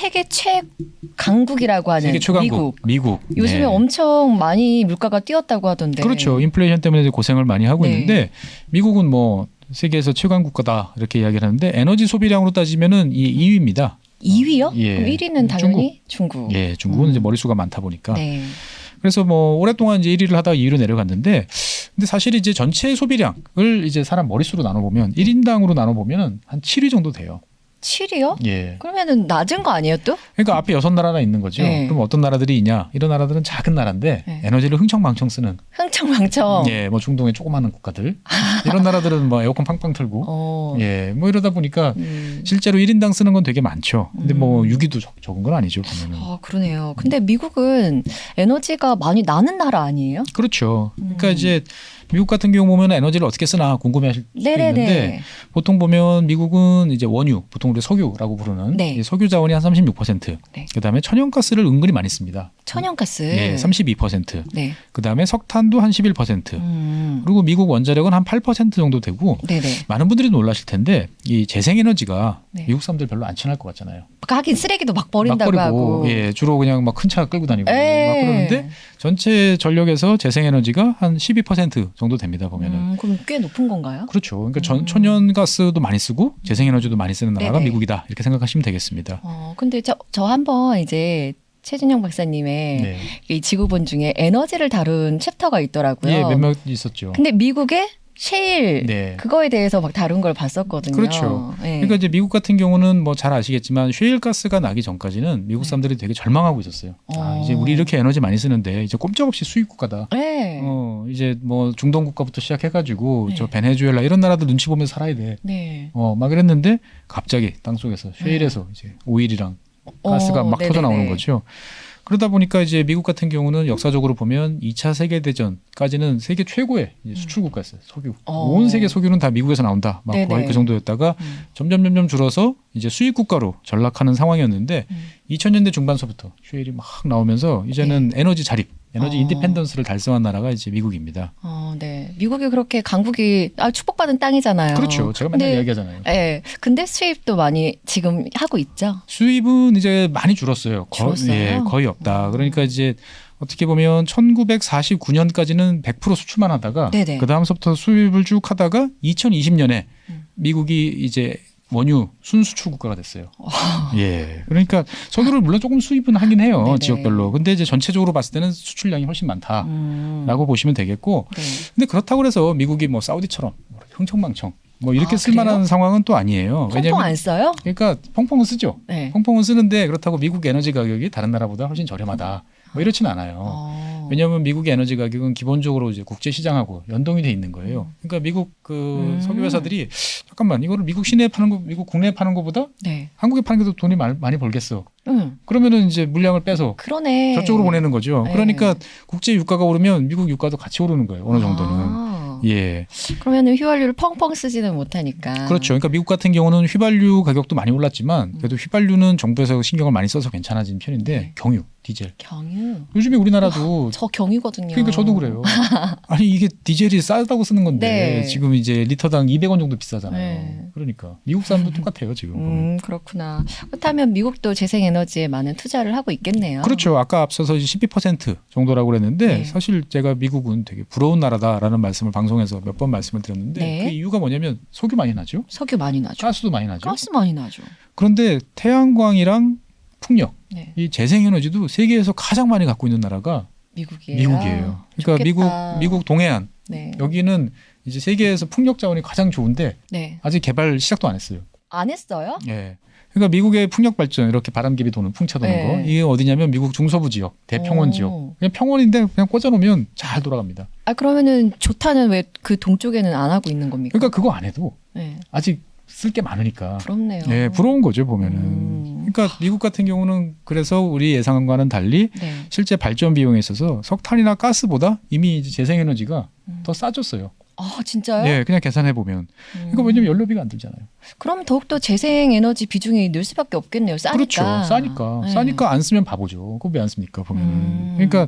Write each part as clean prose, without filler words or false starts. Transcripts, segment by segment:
세계 최강국이라고 하는 세계 최강국 미국. 요즘에 네. 엄청 많이 물가가 뛰었다고 하던데. 그렇죠. 인플레이션 때문에 고생을 많이 하고 네. 있는데 미국은 뭐 세계에서 최강 국가다 이렇게 이야기를 하는데 에너지 소비량으로 따지면은 이 2위입니다. 2위요? 예. 그럼 1위는 당연히 중국. 예, 중국은 이제 머릿수가 많다 보니까. 네. 그래서 뭐 오랫동안 이제 1위를 하다가 2위로 내려갔는데, 근데 사실 이제 전체 소비량을 이제 사람 머릿수로 나눠보면 1인당으로 나눠보면은 한 7위 정도 돼요. 7위요? 예. 그러면은 낮은 거 아니에요 또? 그러니까 앞에 6나라나 있는 거죠. 네. 그럼 어떤 나라들이 있냐? 이런 나라들은 작은 나라인데 네. 에너지를 흥청망청 쓰는. 흥청망청. 예, 뭐 중동의 조그마한 국가들. 이런 나라들은 뭐 에어컨 팡팡 틀고. 예, 뭐 이러다 보니까 실제로 1인당 쓰는 건 되게 많죠. 근데 뭐 6위도 적은 건 아니죠, 보면은. 그러네요. 근데 미국은 에너지가 많이 나는 나라 아니에요? 그렇죠. 그러니까 이제 미국 같은 경우 보면 에너지를 어떻게 쓰나 궁금해하실 수도 있는데 보통 보면 미국은 이제 원유, 보통 우리 석유라고 부르는 네. 석유 자원이 한 36%, 네. 그다음에 천연가스를 은근히 많이 씁니다. 천연가스. 예, 32%. 네. 그다음에 석탄도 한 11%. 그리고 미국 원자력은 한 8% 정도 되고 네네. 많은 분들이 놀라실 텐데 이 재생에너지가 네. 미국 사람들 별로 안 친할 것 같잖아요. 하긴 쓰레기도 막 버린다고 막 버리고, 하고. 예, 주로 그냥 막 큰 차 끌고 다니고 막 에이. 그러는데 전체 전력에서 재생에너지가 한 12% 정도 됩니다, 보면은. 그럼 꽤 높은 건가요? 그렇죠. 그러니까 천연가스도 많이 쓰고 재생에너지도 많이 쓰는 나라가 네네. 미국이다 이렇게 생각하시면 되겠습니다. 근데 저 한번 이제 최준영 박사님의 네. 이 지구본 중에 에너지를 다룬 챕터가 있더라고요. 예, 몇몇 있었죠. 근데 미국의 셰일 네. 그거에 대해서 막 다룬 걸 봤었거든요. 그렇죠. 네. 그러니까 이제 미국 같은 경우는 뭐 잘 아시겠지만 셰일가스가 나기 전까지는 미국 사람들이 되게 절망하고 있었어요. 아, 이제 우리 이렇게 에너지 많이 쓰는데 이제 꼼짝없이 수입 국가다. 네. 이제 뭐 중동 국가부터 시작해가지고 네. 저 베네수엘라 이런 나라들 눈치 보면서 살아야 돼. 네. 막 그랬는데 갑자기 땅속에서 셰일에서 이제 오일이랑 가스가 막 네네네. 터져 나오는 거죠. 그러다 보니까 이제 미국 같은 경우는 역사적으로 보면 2차 세계대전까지는 세계 최고의 이제 수출 국가였어요. 석유. 온 세계 석유는 다 미국에서 나온다. 막 네네. 거의 그 정도였다가 점점 줄어서 이제 수입 국가로 전락하는 상황이었는데 2000년대 중반서부터 쉐일이 막 나오면서 이제는 에너지 자립, 에너지 인디펜던스를 달성한 나라가 이제 미국입니다. 네. 미국이 그렇게 강국이 축복받은 땅이잖아요. 그렇죠. 제가 맨날 근데, 이야기하잖아요. 네. 근데 수입도 많이 지금 하고 있죠. 수입은 이제 많이 줄었어요. 줄었어요? 예, 거의 없다. 그러니까 이제 어떻게 보면 1949년까지는 100% 수출만 하다가 네네. 그 다음서부터 수입을 쭉 하다가 2020년에 미국이 이제 원유 순수출 국가가 됐어요. 예. 그러니까 석유를 물론 조금 수입은 하긴 해요. 네네. 지역별로. 근데 이제 전체적으로 봤을 때는 수출량이 훨씬 많다라고 보시면 되겠고. 네. 근데 그렇다고 해서 미국이 뭐 사우디처럼 흥청망청 뭐 이렇게 아, 쓸만한 그래요? 상황은 또 아니에요. 펑펑 안 써요? 그러니까 펑펑은 쓰죠. 네. 펑펑은 쓰는데 그렇다고 미국 에너지 가격이 다른 나라보다 훨씬 저렴하다. 뭐 이렇지는 않아요. 왜냐하면 미국의 에너지 가격은 기본적으로 이제 국제 시장하고 연동이 돼 있는 거예요. 그러니까 미국 그 석유 회사들이 잠깐만 이거를 미국 시내에 파는 거, 미국 국내에 파는 거보다 네. 한국에 파는 게 더 돈이 많이 벌겠어. 그러면은 이제 물량을 빼서 그러네. 저쪽으로 보내는 거죠. 네. 그러니까 국제 유가가 오르면 미국 유가도 같이 오르는 거예요. 어느 정도는. 예. 그러면은 휘발유를 펑펑 쓰지는 못하니까. 그렇죠. 그러니까 미국 같은 경우는 휘발유 가격도 많이 올랐지만 그래도 휘발유는 정부에서 신경을 많이 써서 괜찮아진 편인데 경유, 디젤. 경유. 요즘에 우리나라도 저 경유거든요. 그러니까 저도 그래요. 아니 이게 디젤이 싸다고 쓰는 건데 네. 지금 이제 리터당 200원 정도 비싸잖아요. 네. 그러니까 미국 사람도 똑같아요 지금. 그렇구나. 그렇다면 미국도 재생에너지에 많은 투자를 하고 있겠네요. 그렇죠. 아까 앞서서 12% 정도라고 그랬는데 네. 사실 제가 미국은 되게 부러운 나라다라는 말씀을 방송에서 몇 번 말씀을 드렸는데 네. 그 이유가 뭐냐면 석유 많이 나죠. 석유 많이 나죠. 가스도 많이 나죠. 가스 많이 나죠. 그런데 태양광이랑 풍력 네. 이 재생에너지도 세계에서 가장 많이 갖고 있는 나라가 미국이에요. 미국이에요. 그러니까 좋겠다. 미국 동해안 네. 여기는 이제 세계에서 풍력 자원이 가장 좋은데 네. 아직 개발 시작도 안 했어요. 안 했어요? 예. 그러니까 미국의 풍력 발전 이렇게 바람개비 도는 풍차 도는 네. 거 이게 어디냐면 미국 중서부 지역 대평원 오. 지역 그냥 평원인데 그냥 꽂아놓으면 잘 돌아갑니다. 그러면은 조타는 왜 그 동쪽에는 안 하고 있는 겁니까? 그러니까 그거 안 해도 네. 아직 쓸 게 많으니까. 부럽네요. 예, 부러운 거죠 보면은. 그러니까 미국 같은 경우는 그래서 우리 예상과는 달리 네. 실제 발전 비용에 있어서 석탄이나 가스보다 이미 이제 재생에너지가 더 싸졌어요. 아 진짜요? 예, 그냥 계산해 보면. 그러니까 왜냐면 연료비가 안 들잖아요. 그럼 더욱더 재생에너지 비중이 늘 수밖에 없겠네요. 싸니까. 그렇죠. 싸니까. 네. 싸니까 안 쓰면 바보죠. 그거 왜 안 씁니까 보면은. 그러니까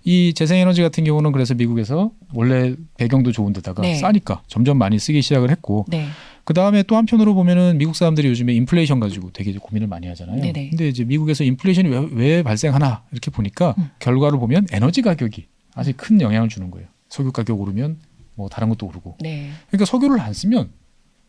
이 재생에너지 같은 경우는 그래서 미국에서 원래 배경도 좋은 데다가 네. 싸니까 점점 많이 쓰기 시작을 했고 네. 그 다음에 또 한편으로 보면은 미국 사람들이 요즘에 인플레이션 가지고 되게 고민을 많이 하잖아요. 네네. 근데 이제 미국에서 인플레이션이 왜 발생하나 이렇게 보니까 결과를 보면 에너지 가격이 아주 큰 영향을 주는 거예요. 석유 가격 오르면 뭐 다른 것도 오르고. 네. 그러니까 석유를 안 쓰면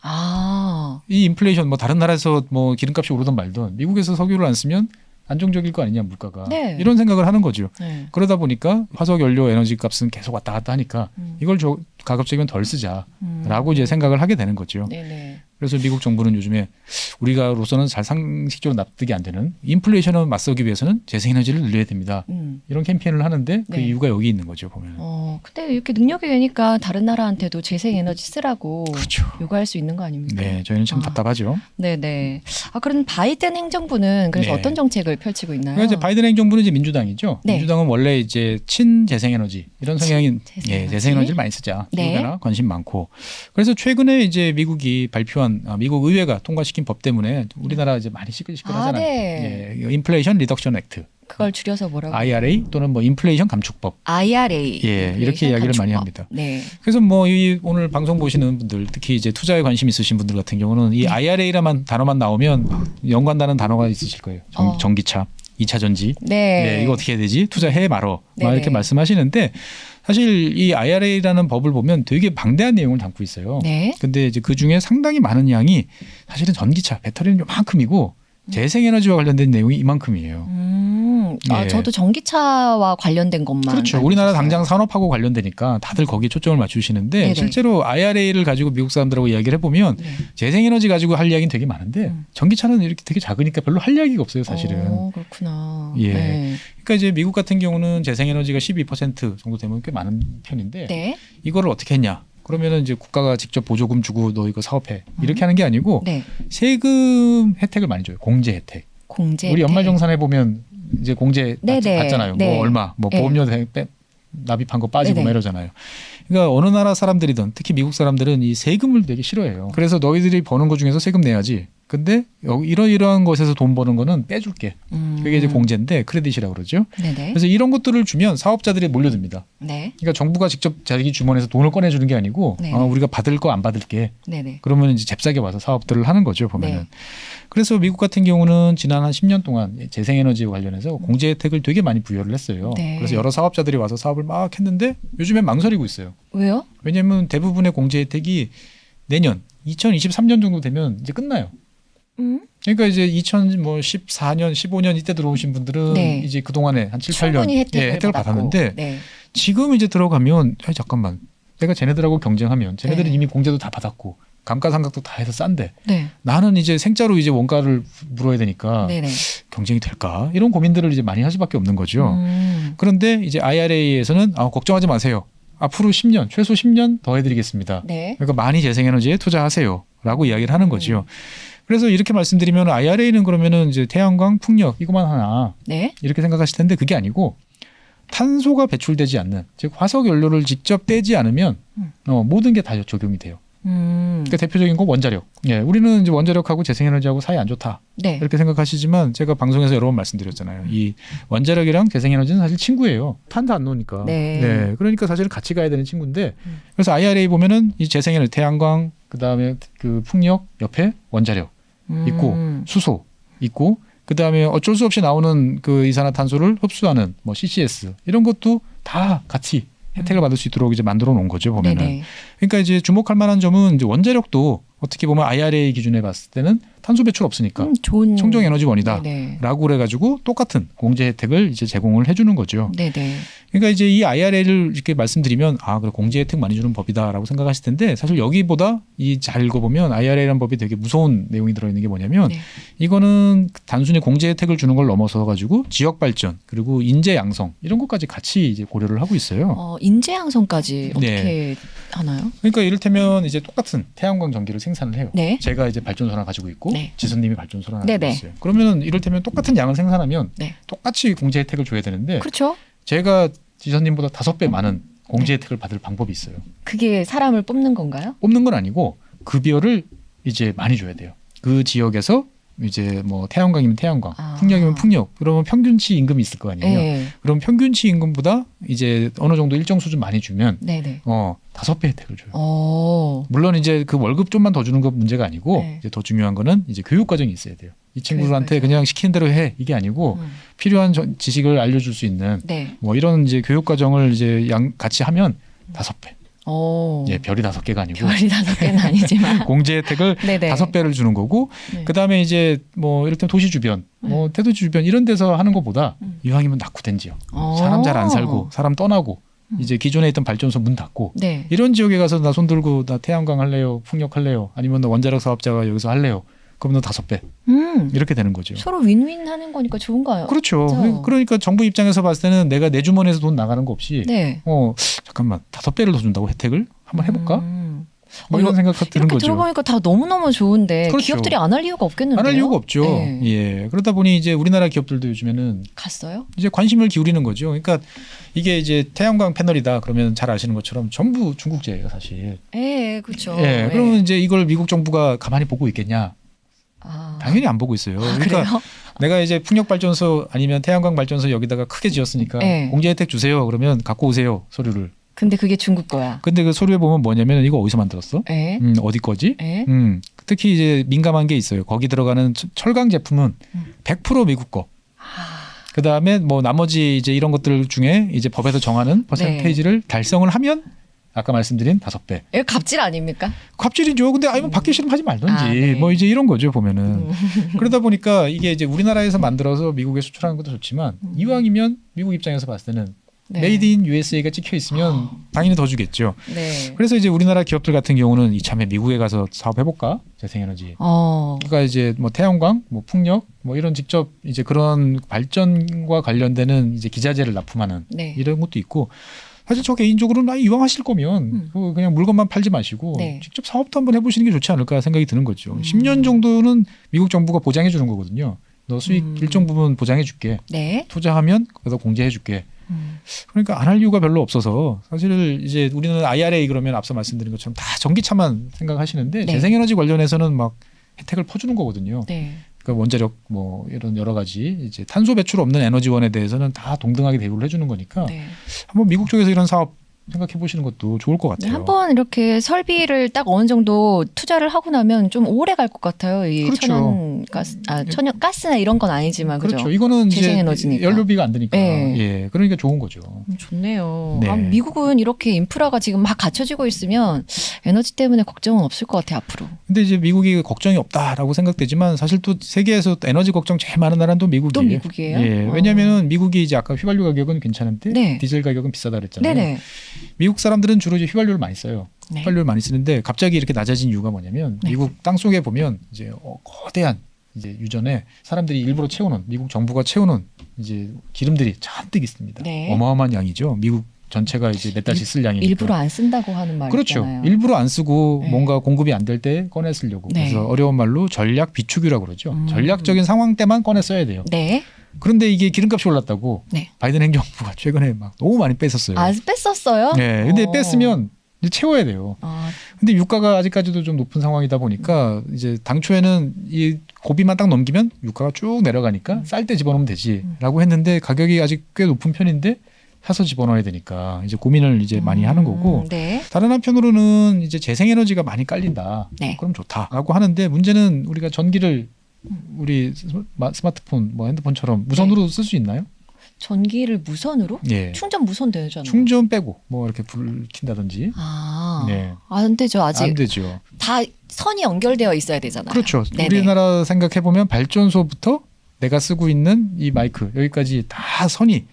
아. 이 인플레이션 뭐 다른 나라에서 뭐 기름값이 오르든 말든 미국에서 석유를 안 쓰면 안정적일 거 아니냐 물가가. 네. 이런 생각을 하는 거죠. 네. 그러다 보니까 화석 연료 에너지 값은 계속 왔다 갔다 하니까 이걸 가급적이면 덜 쓰자라고 이제 생각을 하게 되는 거죠. 네네. 그래서 미국 정부는 요즘에 우리가로서는 잘 상식적으로 납득이 안 되는 인플레이션을 맞서기 위해서는 재생에너지를 늘려야 됩니다. 이런 캠페인을 하는데 그 네. 이유가 여기 있는 거죠, 보면. 근데 이렇게 능력이 되니까 다른 나라한테도 재생에너지 쓰라고 그렇죠. 요구할 수 있는 거 아닙니까? 네, 저희는 참 답답하죠. 네네. 그럼 바이든 행정부는 그래서 네. 어떤 정책을 펼치고 있나요? 그러니까 이제 바이든 행정부는 이제 민주당이죠. 네. 민주당은 원래 이제 친재생에너지 이런 성향인 재생에너지. 재생에너지를 많이 쓰자. 네. 기후변화 관심 많고. 그래서 최근에 이제 미국이 발표한 미국 의회가 통과시킨 법 때문에 우리나라 이제 많이 시끌시끌하잖아요. 네. 인플레이션 리덕션 액트, 그걸 줄여서 뭐라고? IRA 또는 뭐 인플레이션 감축법. IRA. 이렇게 이야기를 많이 합니다. 네. 그래서 뭐 이 오늘 방송 보시는 분들, 특히 이제 투자에 관심 있으신 분들 같은 경우는 이 IRA라만 단어만 나오면 연관되는 단어가 있으실 거예요. 전기차, 2차 전지. 네. 이거 어떻게 해야 되지? 투자해 말어. 막 이렇게 네네. 말씀하시는데 사실 이 IRA라는 법을 보면 되게 방대한 내용을 담고 있어요. 네. 근데 이제 그 중에 상당히 많은 양이 사실은 전기차, 배터리는 요만큼이고 재생에너지와 관련된 내용이 이만큼이에요. 예. 저도 전기차와 관련된 것만. 그렇죠. 알고 우리나라 있었어요. 당장 산업하고 관련되니까 다들 거기에 초점을 맞추시는데 네네. 실제로 IRA를 가지고 미국 사람들하고 이야기를 해보면 네. 재생에너지 가지고 할 이야기는 되게 많은데 전기차는 이렇게 되게 작으니까 별로 할 이야기가 없어요, 사실은. 그렇구나. 예. 네. 그러니까 이제 미국 같은 경우는 재생에너지가 12% 정도 되면 꽤 많은 편인데 네. 이거를 어떻게 했냐? 그러면은 이제 국가가 직접 보조금 주고 너 이거 사업해 이렇게 하는 게 아니고 네. 세금 혜택을 많이 줘요. 공제 혜택. 공제. 우리 연말정산해 보면 이제 공제 네네. 받잖아요. 네. 뭐 얼마, 뭐 네. 보험료 납입한 거 빠지고 네네. 막 이러잖아요. 그러니까 어느 나라 사람들이든 특히 미국 사람들은 이 세금을 되게 싫어해요. 그래서 너희들이 버는 거 중에서 세금 내야지. 근데 이러이러한 것에서 돈 버는 거는 빼줄게. 그게 이제 공제인데 크레딧이라고 그러죠. 네네. 그래서 이런 것들을 주면 사업자들이 몰려듭니다. 네. 그러니까 정부가 직접 자기 주머니에서 돈을 꺼내주는 게 아니고 네. 우리가 받을 거 안 받을게. 네네. 그러면 이제 잽싸게 와서 사업들을 하는 거죠, 보면은. 네. 그래서 미국 같은 경우는 지난 한 10년 동안 재생에너지와 관련해서 공제 혜택을 되게 많이 부여를 했어요. 네. 그래서 여러 사업자들이 와서 사업을 막 했는데 요즘엔 망설이고 있어요. 왜요? 왜냐하면 대부분의 공제 혜택이 내년 2023년 정도 되면 이제 끝나요. 그러니까 이제 2014년, 15년 이때 들어오신 분들은 네. 이제 그동안에 한 7, 8년 충분히 혜택을 받았고. 받았는데 네. 지금 이제 들어가면 잠깐만 내가 쟤네들하고 경쟁하면 쟤네들은 네. 이미 공제도 다 받았고 감가상각도 다 해서 싼데 네. 나는 이제 생짜로 이제 원가를 물어야 되니까 네네. 경쟁이 될까 이런 고민들을 이제 많이 할 수밖에 없는 거죠. 그런데 이제 IRA에서는 걱정하지 마세요. 앞으로 10년 최소 10년 더 해드리겠습니다. 네. 그러니까 많이 재생에너지에 투자하세요라고 이야기를 하는 거죠. 그래서 이렇게 말씀드리면 IRA는 그러면은 이제 태양광, 풍력 이것만 하나 네. 이렇게 생각하실 텐데 그게 아니고 탄소가 배출되지 않는 즉 화석 연료를 직접 떼지 않으면 모든 게 다 적용이 돼요. 그러니까 대표적인 건 원자력. 우리는 이제 원자력하고 재생에너지하고 사이 안 좋다 네. 이렇게 생각하시지만 제가 방송에서 여러 번 말씀드렸잖아요. 이 원자력이랑 재생에너지는 사실 친구예요. 탄도 안 놓으니까. 네. 그러니까 사실은 같이 가야 되는 친구인데 그래서 IRA 보면은 이 재생에너지, 태양광, 그 다음에 그 풍력 옆에 원자력 있고 수소 있고 그 다음에 어쩔 수 없이 나오는 그 이산화탄소를 흡수하는 뭐 CCS 이런 것도 다 같이 혜택을 받을 수 있도록 이제 만들어 놓은 거죠, 보면은. 네네. 그러니까 이제 주목할 만한 점은 이제 원자력도 어떻게 보면 IRA 기준에 봤을 때는 탄소 배출 없으니까 좋은 청정 에너지원이다라고 네네. 그래가지고 똑같은 공제 혜택을 이제 제공을 해주는 거죠. 네네. 그러니까 이제 이 IRA를 이렇게 말씀드리면 그래 공제 혜택 많이 주는 법이다라고 생각하실 텐데 사실 여기보다 이 잘 읽어보면 IRA라는 법이 되게 무서운 내용이 들어있는 게 뭐냐면 네. 이거는 단순히 공제 혜택을 주는 걸 넘어서 가지고 지역 발전 그리고 인재 양성 이런 것까지 같이 이제 고려를 하고 있어요. 인재 양성까지 어떻게 네. 하나요? 그러니까 이를테면 이제 똑같은 태양광 전기를 생산을 해요. 네. 제가 이제 발전소 하나 가지고 있고 네. 지선님이 발전소 하나 가지고 네네. 있어요. 그러면 이를테면 똑같은 양을 생산하면 네. 똑같이 공제 혜택을 줘야 되는데 그렇죠. 제가 지선님보다 5배 많은 공제 혜택을 받을 방법이 있어요. 그게 사람을 뽑는 건가요? 뽑는 건 아니고 급여를 이제 많이 줘야 돼요. 그 지역에서 이제 뭐 태양광이면 태양광, 아. 풍력이면 풍력. 그러면 평균치 임금이 있을 거 아니에요. 네. 그럼 평균치 임금보다 이제 어느 정도 일정 수준 많이 주면 네네. 5배 혜택을 줘요. 어. 물론 이제 그 월급 좀만 더 주는 건 문제가 아니고 네. 이제 더 중요한 거는 이제 교육 과정이 있어야 돼요. 이 친구들한테 교육 과정. 그냥 시키는 대로 해 이게 아니고 필요한 지식을 알려줄 수 있는 네. 뭐 이런 이제 교육 과정을 이제 같이 하면 5배. 오. 예, 별이 5개가 아니고 별이 5개는 아니지만. 공제 혜택을 네네. 5배를 주는 거고 네. 그다음에 이제 뭐 이를테면 도시 주변, 뭐 태도지 주변 이런 데서 하는 것보다 이왕이면 낙후된 지역, 사람 잘 안 살고 사람 떠나고 이제 기존에 있던 발전소 문 닫고 네. 이런 지역에 가서 나 손 들고 나 태양광 할래요, 풍력 할래요, 아니면 나 원자력 사업자가 여기서 할래요. 그럼 너 5배 이렇게 되는 거죠. 서로 윈윈 하는 거니까 좋은가요? 그렇죠. 그렇죠. 그러니까 정부 입장에서 봤을 때는 내가 내 주머니에서 돈 나가는 거 없이 네. 잠깐만 5배를 더 준다고 혜택을 한번 해볼까? 뭐 이런 생각 드는 이렇게 거죠. 들어보니까 다 너무너무 좋은데 그렇죠. 기업들이 안 할 이유가 없겠는데요? 안 할 이유가 없죠. 네. 예. 그러다 보니 이제 우리나라 기업들도 요즘에는 갔어요? 이제 관심을 기울이는 거죠. 그러니까 이게 이제 태양광 패널이다 그러면 잘 아시는 것처럼 전부 중국제예요, 사실. 예, 그렇죠. 예. 그러면 이제 이걸 미국 정부가 가만히 보고 있겠냐? 아. 당연히 안 보고 있어요. 그러니까 그래요? 내가 이제 풍력 발전소 아니면 태양광 발전소 여기다가 크게 지었으니까 네. 공제 혜택 주세요. 그러면 갖고 오세요, 서류를. 근데 그게 중국 거야. 근데 그 서류에 보면 뭐냐면 이거 어디서 만들었어? 예? 어디 거지? 예? 특히 이제 민감한 게 있어요. 거기 들어가는 철강 제품은 100% 미국 거. 그 다음에 뭐 나머지 이제 이런 것들 중에 이제 법에서 정하는 퍼센테이지를 달성을 하면 아까 말씀드린 5배. 이거 갑질 아닙니까? 갑질이죠. 근데 아니면 받기 싫으면 하지 말던지. 아, 네. 뭐 이제 이런 거죠, 보면은. 그러다 보니까 이게 이제 우리나라에서 만들어서 미국에 수출하는 것도 좋지만 이왕이면 미국 입장에서 봤을 때는 네. 메이드 인 USA가 찍혀 있으면 당연히 더 주겠죠. 네. 그래서 이제 우리나라 기업들 같은 경우는 이참에 미국에 가서 사업해볼까? 재생에너지. 그러니까 이제 뭐 태양광, 뭐 풍력, 뭐 이런 직접 이제 그런 발전과 관련되는 이제 기자재를 납품하는 네. 이런 것도 있고 사실 저 개인적으로는 이왕 하실 거면 그냥 물건만 팔지 마시고 네. 직접 사업도 한번 해보시는 게 좋지 않을까 생각이 드는 거죠. 10년 정도는 미국 정부가 보장해 주는 거거든요. 너 수익 일정 부분 보장해 줄게. 네. 투자하면 그래서 공제해 줄게. 그러니까 안 할 이유가 별로 없어서 사실 이제 우리는 IRA 그러면 앞서 말씀드린 것처럼 다 전기차만 생각하시는데 네. 재생에너지 관련해서는 막 혜택을 퍼주는 거거든요. 네. 그러니까 원자력 뭐 이런 여러 가지 이제 탄소 배출 없는 에너지원에 대해서는 다 동등하게 대우를 해주는 거니까 네. 한번 미국 쪽에서 이런 사업 생각해 보시는 것도 좋을 것 같아요. 한번 이렇게 설비를 딱 어느 정도 투자를 하고 나면 좀 오래 갈 것 같아요. 이 그렇죠. 천연 가스나 이런 건 아니지만 그죠? 그렇죠. 이거는 이제 재생에너지니까. 연료비가 안 드니까. 네. 예, 그러니까 좋은 거죠. 좋네요. 네. 미국은 이렇게 인프라가 지금 막 갖춰지고 있으면 에너지 때문에 걱정은 없을 것 같아요, 앞으로. 근데 이제 미국이 걱정이 없다라고 생각되지만 사실 또 세계에서 에너지 걱정 제일 많은 나라는 또 미국이에요. 또 미국이에요? 예, 왜냐하면 미국이 이제 아까 휘발유 가격은 괜찮은데 네. 디젤 가격은 비싸다 그랬잖아요. 네네. 미국 사람들은 주로 이제 휘발유를 많이 써요. 네. 휘발유를 많이 쓰는데 갑자기 이렇게 낮아진 이유가 뭐냐면 네. 미국 땅 속에 보면 이제 거대한 이제 유전에 사람들이 일부러 채우는 미국 정부가 채우는 이제 기름들이 잔뜩 있습니다. 네. 어마어마한 양이죠. 미국 전체가 이제 몇 달씩 쓸 양이니까. 일부러 안 쓴다고 하는 말이 그렇죠. 있잖아요. 일부러 안 쓰고 네. 뭔가 공급이 안 될 때 꺼내 쓰려고. 네. 그래서 어려운 말로 전략 비축유라고 그러죠. 전략적인 상황 때만 꺼내 써야 돼요. 네. 그런데 이게 기름값이 올랐다고 네. 바이든 행정부가 최근에 막 너무 많이 뺐었어요. 아, 뺐었어요? 네. 근데 뺐으면 이제 채워야 돼요. 아, 근데 유가가 아직까지도 좀 높은 상황이다 보니까 이제 당초에는 이 고비만 딱 넘기면 유가가 쭉 내려가니까 쌀 때 집어넣으면 되지라고 했는데 가격이 아직 꽤 높은 편인데 사서 집어넣어야 되니까 이제 고민을 이제 많이 하는 거고 네. 다른 한편으로는 이제 재생에너지가 많이 깔린다. 네. 그럼 좋다라고 하는데 문제는 우리가 전기를 우리 스마트폰, 뭐 핸드폰처럼 무선으로 쓸 수 있나요? 전기를 무선으로? 예. 충전 무선 되잖아요. 충전 빼고 뭐 이렇게 불 킨다든지 아, 네. 안 되죠. 아직 안 되죠. 다 선이 연결되어 있어야 되잖아요. 그렇죠. 네네. 우리나라 생각해 보면 발전소부터 내가 쓰고 있는 이 마이크 여기까지 다 선이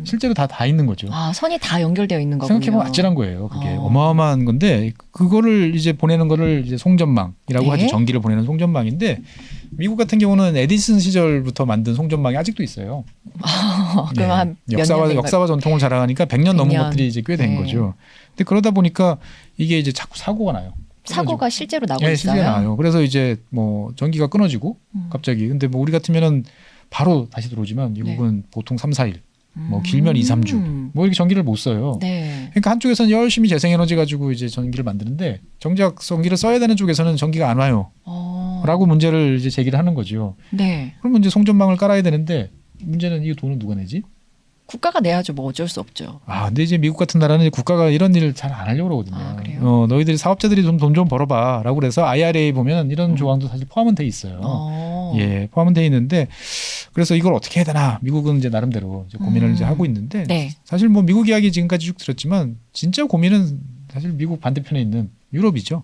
실제로 다 있는 거죠. 아, 선이 다 연결되어 있는 거군요. 생각해보면 아찔한 거예요. 그게 어마어마한 건데 그거를 이제 보내는 거를 이제 송전망이라고 네. 하죠. 전기를 보내는 송전망인데 미국 같은 경우는 에디슨 시절부터 만든 송전망이 아직도 있어요. 그럼 한몇 년 된 역사와 전통을 자랑하니까 100년 넘은 100년. 것들이 이제 꽤 된 네. 거죠. 근데 그러다 보니까 이게 이제 자꾸 사고가 나요. 사고가 실제로 나고 네, 있어요. 실제 나요. 그래서 이제 뭐 전기가 끊어지고 갑자기 근데 뭐 우리 같으면은 바로 다시 들어오지만 미국은 보통 3, 4일 뭐 길면 2, 3주 뭐 이렇게 전기를 못 써요. 네. 그러니까 한쪽에서는 열심히 재생에너지 가지고 이제 전기를 만드는데 정작 전기를 써야 되는 쪽에서는 전기가 안 와요. 라고 문제를 이제 제기를 하는 거죠. 네. 그러면 이제 송전망을 깔아야 되는데 문제는 이 돈은 누가 내지? 국가가 내야죠. 뭐 어쩔 수 없죠. 근데 이제 미국 같은 나라는 국가가 이런 일을 잘 안 하려고 그러거든요. 그래요? 너희들이 사업자들이 좀 돈 좀 벌어봐. 라고 그래서 IRA 보면 이런 조항도 사실 포함은 돼 있어요. 예, 포함은 돼 있는데 그래서 이걸 어떻게 해야 되나 미국은 이제 나름대로 이제 고민을 이제 하고 있는데 네. 사실 뭐 미국 이야기 지금까지 쭉 들었지만 진짜 고민은 사실 미국 반대편에 있는 유럽이죠.